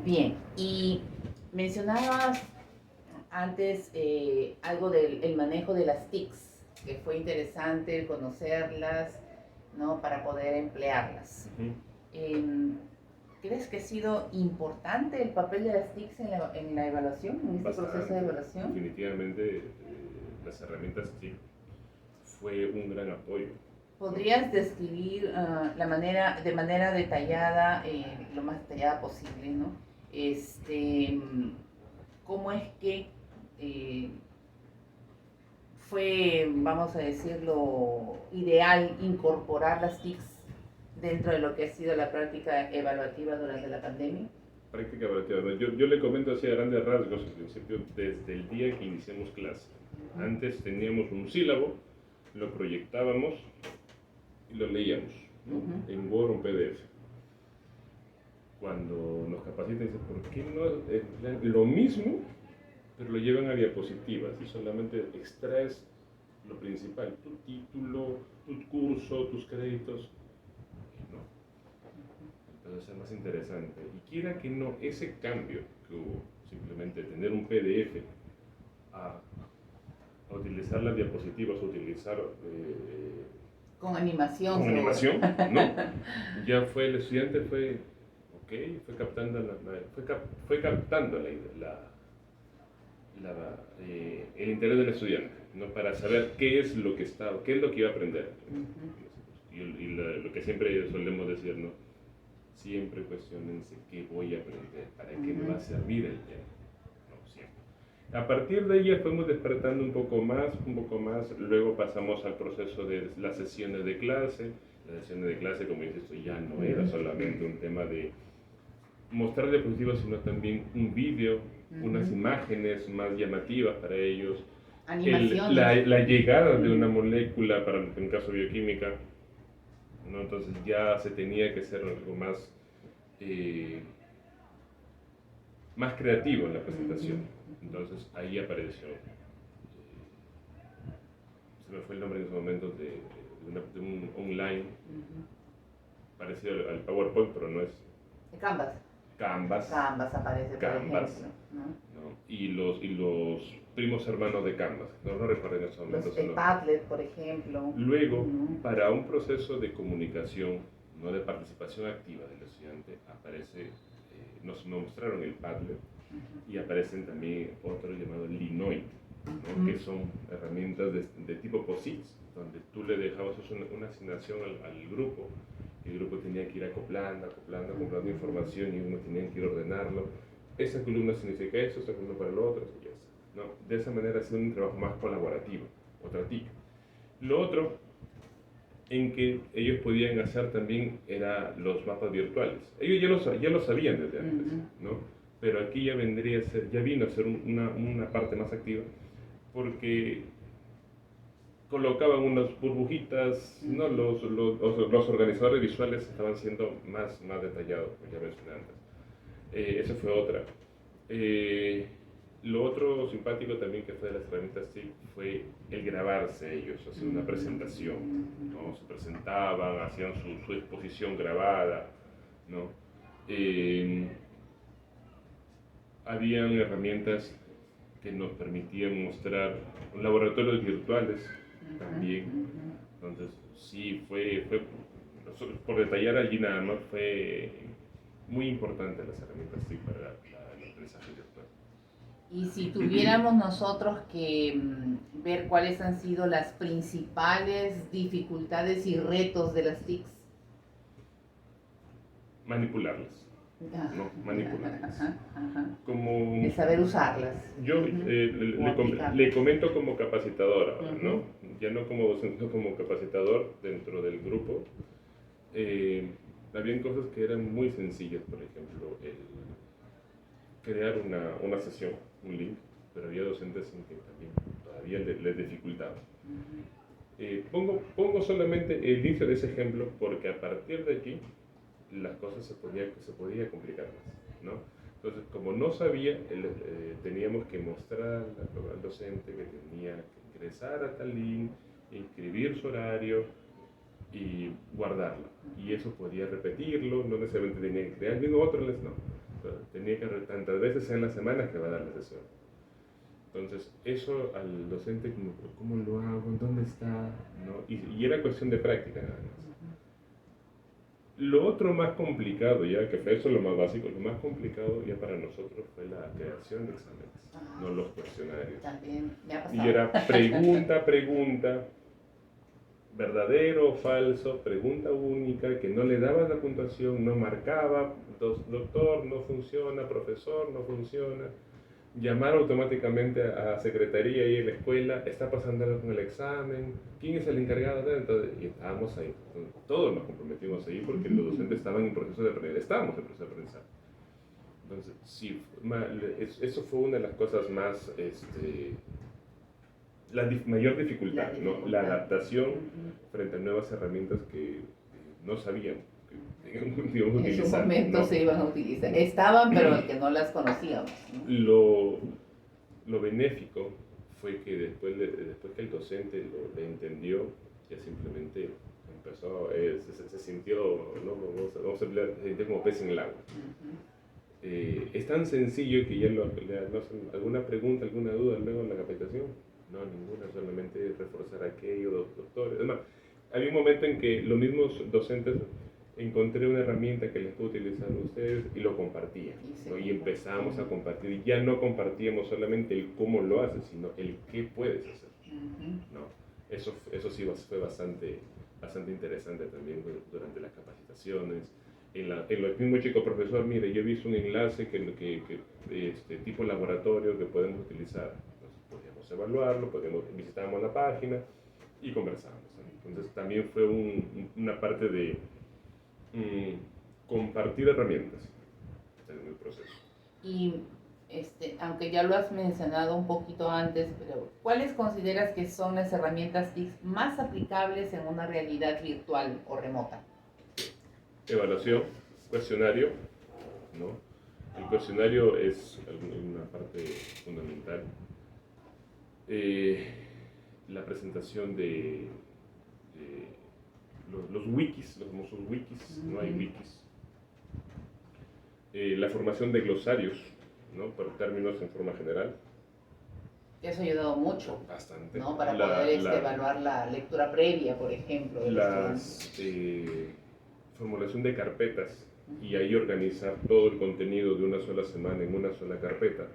Bien, y mencionabas antes algo del el manejo de las TICs, que fue interesante conocerlas, ¿no? Para poder emplearlas. Ujú. Em, ¿Crees que ha sido importante el papel de las TICs en la evaluación, en este proceso de Bastante, evaluación? definitivamente las herramientas TIC fue un gran apoyo. ¿Podrías describir la manera, de manera detallada, lo más detallada posible, ¿no? ¿Cómo es que eh, fue, vamos a decirlo, ideal incorporar las TICs dentro de lo que ha sido la práctica evaluativa durante la pandemia? Práctica evaluativa, ¿no? Yo le comento así a grandes rasgos, en principio, desde el día que iniciamos clase. Antes teníamos un sílabo, lo proyectábamos y lo leíamos, ¿no? En Word o en PDF. Cuando nos capacitan, dicen, ¿por qué no lo mismo, pero lo llevan a diapositivas y solamente extraes lo principal, tu título, tu curso, tus créditos? No, empezó a ser más interesante. Y quiera que no, ese cambio que hubo, simplemente tener un PDF a, a utilizar las diapositivas, a utilizar Con animación, con seguro. animación, ¿no? Ya fue, el estudiante fue, ok, fue captando el interés del estudiante, ¿no? Para saber qué es lo que qué es lo que iba a aprender. Lo que siempre solemos decir, ¿no? Siempre cuestionense qué voy a aprender, para qué me va a servir el tema. No, siempre. A partir de ahí fuimos despertando un poco más, luego pasamos al proceso de las sesiones de clase. Las sesiones de clase, como dices, ya no era solamente un tema de mostrar diapositivas, sino también un vídeo, unas imágenes más llamativas para ellos. La llegada de una molécula, para en el caso bioquímica, ¿no? Entonces ya se tenía que hacer algo más creativo en la presentación. Entonces ahí apareció, se me fue el nombre en ese momento, de un online parecido al PowerPoint, pero no es. Canvas. Canvas. Canvas aparece, Canvas, por ejemplo, ¿no? ¿no? Y los primos hermanos de Canvas, no recuerdo en ese momento. El Padlet, por ejemplo. Luego, para un proceso de comunicación, no de participación activa del estudiante, nos mostraron el Padlet y aparecen también otros llamados Linoid, ¿no? Que son herramientas de tipo POSIX, donde tú le dejabas una asignación al grupo, y el grupo tenía que ir acoplando información y uno tenía que ir ordenarlo. Esa columna significa eso, esta columna para lo otro, y ya está, ¿no? De esa manera ha sido un trabajo más colaborativo, otra TIC. Lo otro en que ellos podían hacer también era los mapas virtuales. Ellos ya lo sabían desde antes, ¿no? Pero aquí ya vino a ser una parte más activa, porque colocaban unas burbujitas, ¿no? Los organizadores visuales estaban siendo más detallados, como ya mencioné antes. Esa fue otra. Lo otro simpático también que fue de las herramientas TIC fue el grabarse ellos, hacer una presentación, ¿no? Se presentaban, hacían su exposición grabada, ¿no? Habían herramientas que nos permitían mostrar laboratorios virtuales también. Entonces, sí, por detallar allí nada más, fue muy importante las herramientas TIC para el aprendizaje virtual. Y si tuviéramos nosotros que ver cuáles han sido las principales dificultades y retos de las TICs. Manipularlas. ¿No? Manipularlas. El saber usarlas. Yo le comento como capacitador ahora, ¿no? Ya no como docente, sino como capacitador dentro del grupo. Habían cosas que eran muy sencillas, por ejemplo, el crear una sesión, un link, pero había docentes en que también todavía les dificultaba. Pongo solamente el inicio de ese ejemplo porque a partir de aquí las cosas se podía complicar más, ¿no? Entonces, como no sabía, teníamos que mostrar al docente que tenía que ingresar a tal link, inscribir su horario y guardarlo. Y eso podía repetirlo, no necesariamente tenía que crear otro, no. Tenía que tantas veces en la semana que va a dar la sesión. Entonces, eso al docente, como, ¿cómo lo hago? ¿Dónde está? ¿No? Y era cuestión de práctica, nada más. Lo otro más complicado, ya que fue eso lo más básico, lo más complicado ya para nosotros fue la creación de exámenes, no los cuestionarios. También me ha pasado. Y era pregunta, verdadero o falso, pregunta única, que no le daba la puntuación, no marcaba, doctor, no funciona, profesor, no funciona. Llamar automáticamente a secretaría y en la escuela, está pasando algo con el examen, ¿quién es el encargado? Entonces, y estábamos ahí, todos nos comprometimos ahí porque los docentes estaban en proceso de aprendizaje, estábamos en proceso de aprendizaje. Entonces, sí, eso fue una de las cosas más, mayor dificultad, ¿no? La adaptación frente a nuevas herramientas que no sabíamos que digamos, En su utilizar, momento ¿no? se iban a utilizar. Estaban, pero que no las conocíamos, ¿no? Lo benéfico fue que después que el docente lo entendió, ya simplemente empezó, se sintió, ¿no? vamos a hablar, se sintió como pez en el agua. Es tan sencillo que ya no hacen alguna pregunta, alguna duda luego en la capacitación. No, ninguna, solamente reforzar aquello, doctores. Además, había un momento en que los mismos docentes encontré una herramienta que les puedo utilizar a ustedes y lo compartían, ¿no? Y empezamos a compartir, y ya no compartíamos solamente el cómo lo haces, sino el qué puedes hacer, ¿no? Eso sí fue bastante interesante también durante las capacitaciones. En los mismos chicos, profesor, mire, yo he visto un enlace que tipo laboratorio que podemos utilizar. Entonces, podíamos evaluarlo, visitábamos la página y conversábamos, ¿no? Entonces también fue una parte de compartir herramientas en el proceso. Y aunque ya lo has mencionado un poquito antes, pero ¿cuáles consideras que son las herramientas TIC más aplicables en una realidad virtual o remota? Evaluación, cuestionario, ¿no? El cuestionario es una parte fundamental. La presentación de los wikis, los famosos wikis, no hay wikis. La formación de glosarios, ¿no? Por términos en forma general. Eso ha ayudado mucho. Bastante. ¿No? Para poder evaluar la lectura previa, por ejemplo, del estudiante. Formulación de carpetas y ahí organizar todo el contenido de una sola semana en una sola carpeta.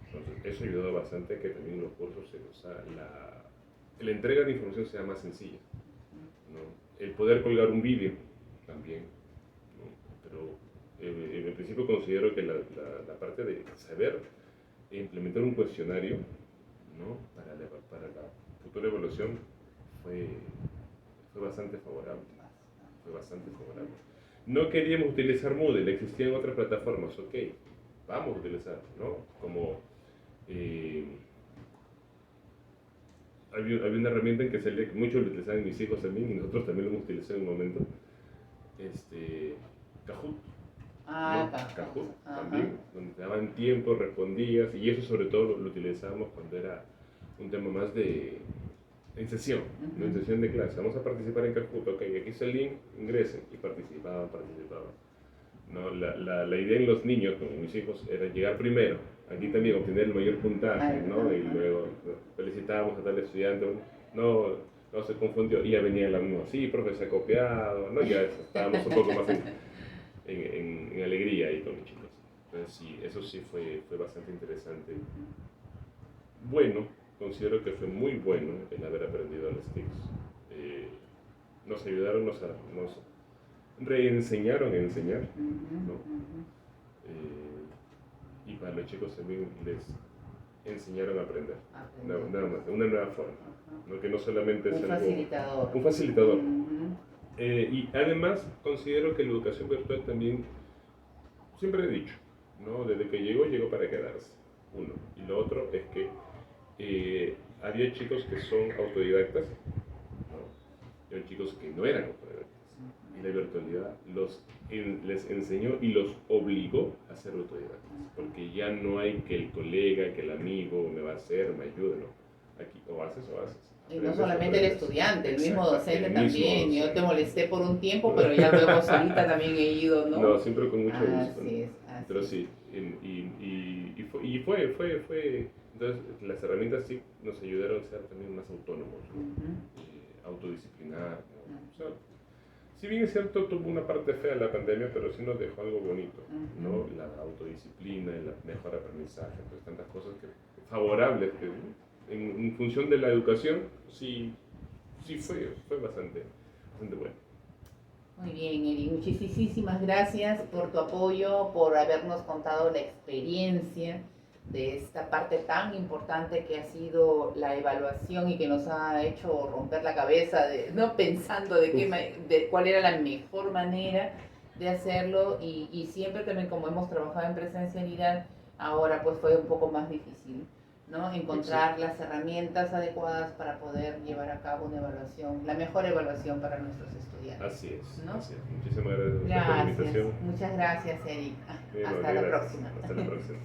Entonces, eso ha ayudado bastante a que también los cursos, la entrega de información sea más sencilla, ¿no? El poder colgar un vídeo también, ¿no? Pero en principio considero que la parte de saber implementar un cuestionario, ¿no? para la futura evaluación fue bastante favorable. No queríamos utilizar Moodle, existían otras plataformas, ok, vamos a utilizar, ¿no? Como había una herramienta en que muchos lo utilizaban mis hijos también y nosotros también lo hemos utilizado en un momento, Kahoot. Kahoot también, donde te daban tiempo, respondías, y eso sobre todo lo utilizábamos cuando era un tema más en sesión, ¿no? En sesión de clase. Vamos a participar en Kahoot, ok, aquí está el link, ingresen, y participaban. ¿No? La idea en los niños, como mis hijos, era llegar primero, aquí también obtener el mayor puntaje, ¿no? Y luego felicitábamos a tal estudiante, no se confundió, y ya venía el alumno, sí, profe, se ha copiado, ¿no? Ya estábamos un poco más en alegría ahí con los chicos. Entonces sí, eso sí fue bastante interesante. Bueno, considero que fue muy bueno el haber aprendido las TICs. Nos ayudaron, nos reenseñaron a enseñar, ¿no? Y para los chicos también les enseñaron a aprender, nada más, una nueva forma, ¿no? Que no solamente es un facilitador. Y además considero que la educación virtual también, siempre he dicho, ¿no? Desde que llegó para quedarse, uno. Y lo otro es que había chicos que son autodidactas, ¿no? Y había chicos que no eran autodidactas. Y la virtualidad les enseñó y los obligó a ser autodidactas, porque ya no hay que el colega, que el amigo me va a hacer, me ayude, ¿no? aquí o haces o haces. Y no solamente el estudiante, el mismo Exacto, docente el mismo también. Yo docente. te molesté por un tiempo, pero ya luego solita también he ido, ¿no? No, siempre con mucho gusto. Así es, así Pero es. sí, fue. Entonces, las herramientas sí nos ayudaron a ser también más autónomos, ¿no? Autodisciplinar, ¿no? O sea, si bien es cierto, tuvo una parte fea la pandemia, pero sí nos dejó algo bonito, ¿no? La autodisciplina, el mejor aprendizaje, entonces tantas cosas favorables que en función de la educación sí fue bastante bueno. Muy bien, Eri, muchísimas gracias por tu apoyo, por habernos contado la experiencia de esta parte tan importante que ha sido la evaluación y que nos ha hecho romper la cabeza no pensando de cuál era la mejor manera de hacerlo y siempre también como hemos trabajado en presencialidad, ahora pues fue un poco más difícil, ¿no? Encontrar las herramientas adecuadas para poder llevar a cabo una evaluación, la mejor evaluación para nuestros estudiantes. Así es, ¿no? así es. Muchísimas gracias por la Gracias, invitación. muchas gracias, Eric. Bien, Hasta la gracias. próxima. Hasta la próxima.